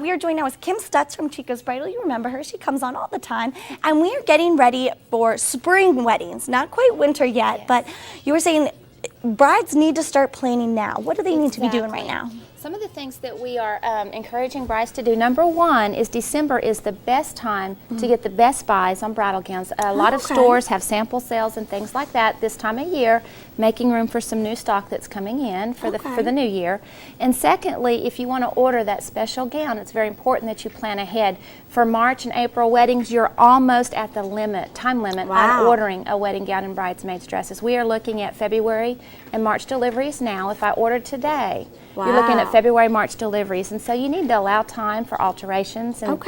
We are joined now with Kim Stutz from Chicas Bridal. You remember her, she comes on all the time. And we are getting ready for spring weddings. Not quite winter yet, but you were saying brides need to start planning now. What do they need to be doing right now? Some of the things that we are encouraging brides to do, number one is December is the best time to get the best buys on bridal gowns. A lot of stores have sample sales and things like that this time of year, making room for some new stock that's coming in for the new year. And secondly, if you want to order that special gown, it's very important that you plan ahead. For March and April weddings, you're almost at the time limit on ordering a wedding gown and bridesmaids dresses. We are looking at February and March deliveries now. If I ordered today, you're looking at February, March deliveries, and so you need to allow time for alterations and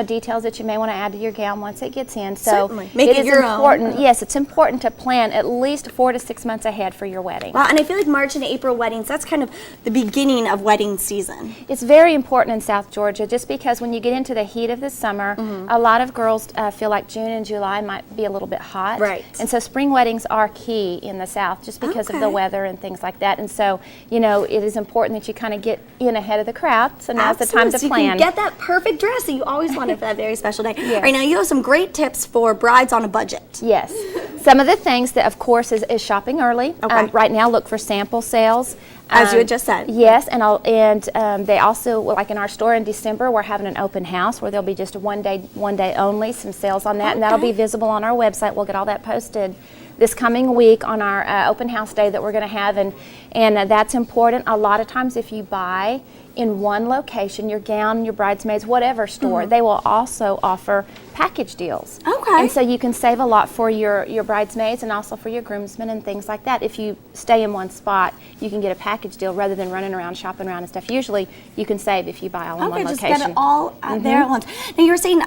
details that you may want to add to your gown once it gets in. So make it your important. Yes, it's important to plan at least 4 to 6 months ahead for your wedding. Wow, and I feel like March and April weddings, that's kind of the beginning of wedding season. It's very important in South Georgia, just because when you get into the heat of the summer, a lot of girls feel like June and July might be a little bit hot. Right. And so spring weddings are key in the South, just because of the weather and things like that. And so, it is important that you kind of get in ahead of the crowd. So now's the time to plan. You can get that perfect dress that you always wanted for that very special day. Yes. Right now, you have some great tips for brides on a budget. Yes. Some of the things that, of course, is shopping early. Right now, look for sample sales. As you had just said. Yes, and they also, like in our store in December, we're having an open house where there'll be just one day only, some sales on that, and that'll be visible on our website. We'll get all that posted this coming week on our open house day that we're going to have, and that's important. A lot of times if you buy in one location, your gown, your bridesmaids, whatever store, they will also offer package deals. And so you can save a lot for your bridesmaids and also for your groomsmen and things like that. If you stay in one spot, you can get a package deal rather than running around, shopping around and stuff. Usually you can save if you buy all in one location. Just get it all there at once. Now you were saying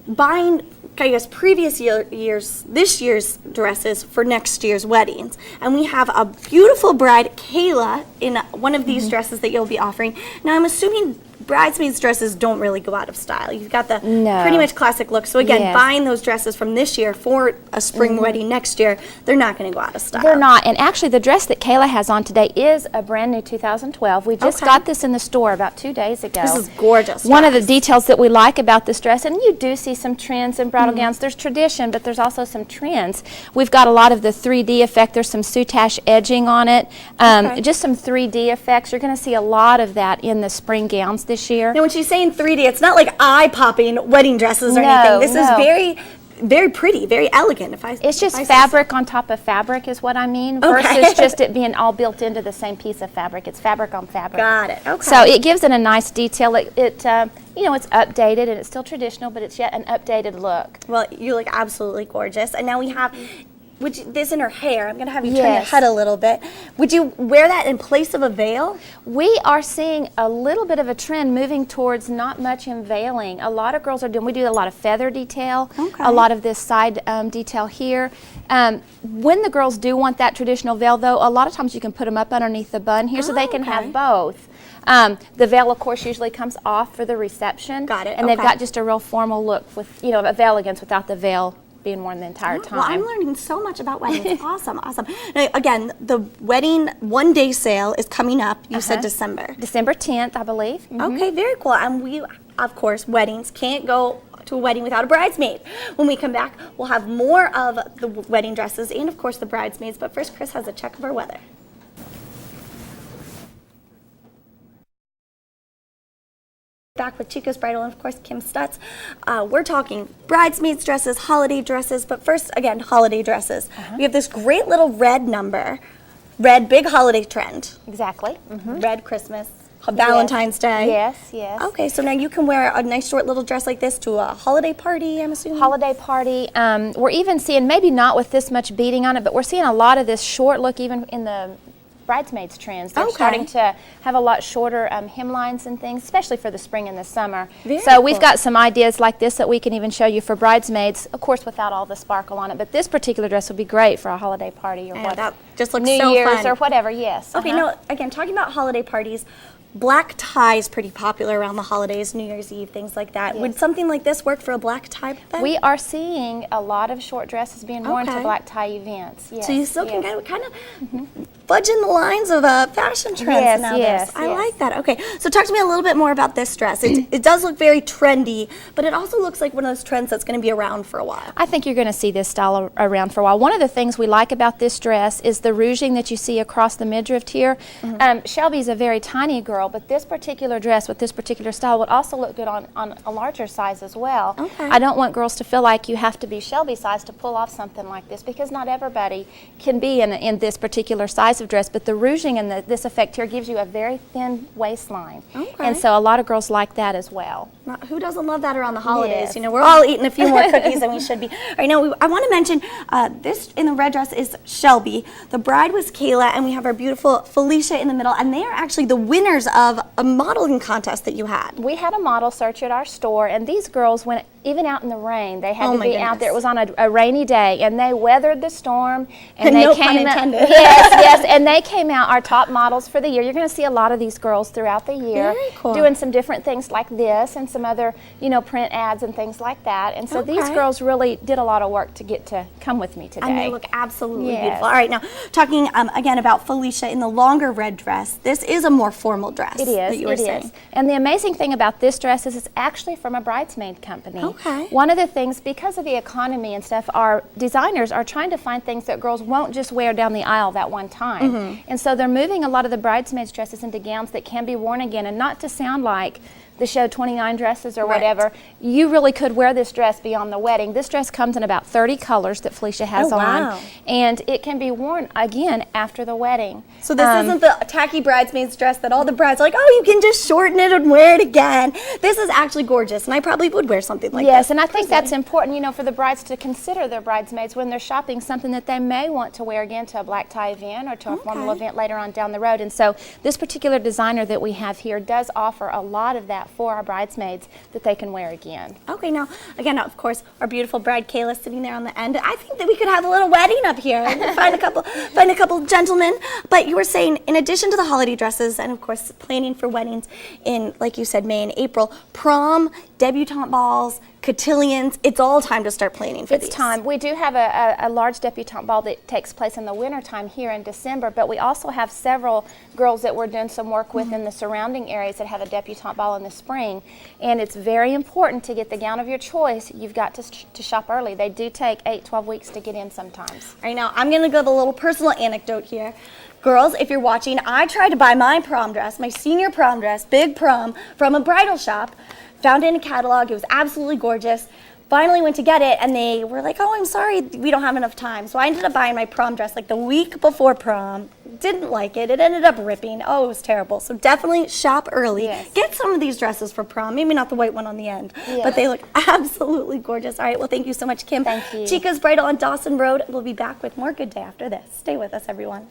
buying, I guess, this year's dresses for next year's weddings. And we have a beautiful bride, Kayla, in one of these dresses that you'll be offering. Now, I'm assuming bridesmaids' dresses don't really go out of style. You've got the pretty much classic look. So again, buying those dresses from this year for a spring wedding next year, they're not going to go out of style. They're not. And actually, the dress that Kayla has on today is a brand new 2012. We just got this in the store about 2 days ago. This is gorgeous. One of the details that we like about this dress, and you do see some trends in bridal gowns. There's tradition, but there's also some trends. We've got a lot of the 3D effect. There's some soutache edging on it. Just some 3D effects. You're going to see a lot of that in the spring gowns this year. Now, when she's saying 3D, it's not like eye-popping wedding dresses or anything. This is very, very pretty, very elegant. It's just fabric on top of fabric is what I mean, versus just it being all built into the same piece of fabric. It's fabric on fabric. Got it. Okay. So it gives it a nice detail. It's updated and it's still traditional, but it's yet an updated look. Well, you look absolutely gorgeous. And now we have this in her hair. I'm going to have you turn your head a little bit. Would you wear that in place of a veil? We are seeing a little bit of a trend moving towards not much unveiling. A lot of girls are doing, we do a lot of feather detail, a lot of this side detail here. When the girls do want that traditional veil, though, a lot of times you can put them up underneath the bun here so they can have both. The veil, of course, usually comes off for the reception. Got it. And they've got just a real formal look with, a veil against without the veil being worn the entire time. Well, I'm learning so much about weddings. Awesome. Now, again, the wedding one-day sale is coming up. You said December. December 10th, I believe. Okay, very cool. And we, of course, weddings can't go to a wedding without a bridesmaid. When we come back, we'll have more of the wedding dresses and, of course, the bridesmaids. But first, Chris has a check of our weather. Back with Chicas Bridal and, of course, Kim Stutz. We're talking bridesmaids dresses, holiday dresses, but first, again, holiday dresses. We have this great little red number, red big holiday trend. Exactly. Red Christmas, Valentine's Day. Yes, yes. Okay, so now you can wear a nice short little dress like this to a holiday party, I'm assuming? Holiday party. We're even seeing, maybe not with this much beading on it, but we're seeing a lot of this short look even in the bridesmaids trends. They're starting to have a lot shorter hemlines and things, especially for the spring and the summer. So we've got some ideas like this that we can even show you for bridesmaids, of course without all the sparkle on it, but this particular dress would be great for a holiday party or that just looks New so Year's fun. or whatever, yes. Okay, now again, talking about holiday parties, black tie is pretty popular around the holidays, New Year's Eve, things like that. Would something like this work for a black tie event? We are seeing a lot of short dresses being worn to black tie events. Yes, so you still can kind of fudging the lines of fashion trends Yes, nowadays. yes, I yes. like that. Okay, so talk to me a little bit more about this dress. It does look very trendy, but it also looks like one of those trends that's going to be around for a while. I think you're going to see this style around for a while. One of the things we like about this dress is the ruching that you see across the midriff here. Shelby's a very tiny girl, but this particular dress with this particular style would also look good on a larger size as well. Okay. I don't want girls to feel like you have to be Shelby size to pull off something like this, because not everybody can be in this particular size of dress, but the ruching and this effect here gives you a very thin waistline. Okay. And so a lot of girls like that as well. Who doesn't love that around the holidays? Yes. You know, we're all eating a few more cookies than we should be. All right, now I want to mention this in the red dress is Shelby. The bride was Kayla, and we have our beautiful Felicia in the middle, and they are actually the winners of a modeling contest that you had. We had a model search at our store, and these girls went even out in the rain. They had Oh to my be goodness. out there. It was on a rainy day, and they weathered the storm. And they No pun came out. intended. Yes, and they came out our top models for the year. You're going to see a lot of these girls throughout the year Very cool. doing some different things like this, and some other, print ads and things like that. And so these Okay. girls really did a lot of work to get to come with me today. And they look absolutely Yes. beautiful. All right, now talking again about Felicia in the longer red dress. This is a more formal dress. It is, that you were it saying. is. And the amazing thing about this dress is it's actually from a bridesmaid company. Okay. One of the things, because of the economy and stuff, our designers are trying to find things that girls won't just wear down the aisle that one time. And so they're moving a lot of the bridesmaids' dresses into gowns that can be worn again, and not to sound like the show 29 dresses or Right. whatever. You really could wear this dress beyond the wedding. This dress comes in about 30 colors that Felicia has Oh, wow. on, and it can be worn again after the wedding. So this isn't the tacky bridesmaid's dress that all the brides are like, oh, you can just shorten it and wear it again. This is actually gorgeous, and I probably would wear something like Yes, this. and I think that's important, for the brides to consider their bridesmaids when they're shopping, something that they may want to wear again to a black tie event or to a formal event later on down the road. And so this particular designer that we have here does offer a lot of that for our bridesmaids that they can wear again. Okay, now, again, of course, our beautiful bride Kayla sitting there on the end. I think that we could have a little wedding up here and find a couple gentlemen. But you were saying, in addition to the holiday dresses and, of course, planning for weddings in, like you said, May and April, prom, debutante balls, cotillions, it's all time to start planning for these. It's time. We do have a large debutante ball that takes place in the wintertime here in December, but we also have several girls that we're doing some work with in the surrounding areas that have a debutante ball in the spring. And it's very important to get the gown of your choice. You've got to shop early. They do take 8-12 weeks to get in sometimes. All right, now, I'm going to give a little personal anecdote here. Girls, if you're watching, I tried to buy my prom dress, my senior prom dress, big prom, from a bridal shop. Found it in a catalog. It was absolutely gorgeous. Finally went to get it, and they were like, oh, I'm sorry, we don't have enough time. So I ended up buying my prom dress like the week before prom. Didn't like it. It ended up ripping. Oh, it was terrible. So definitely shop early. Yes. Get some of these dresses for prom. Maybe not the white one on the end, Yeah. but they look absolutely gorgeous. All right, well, thank you so much, Kim. Thank you. Chicas Bridal on Dawson Road. We'll be back with more Good Day after this. Stay with us, everyone.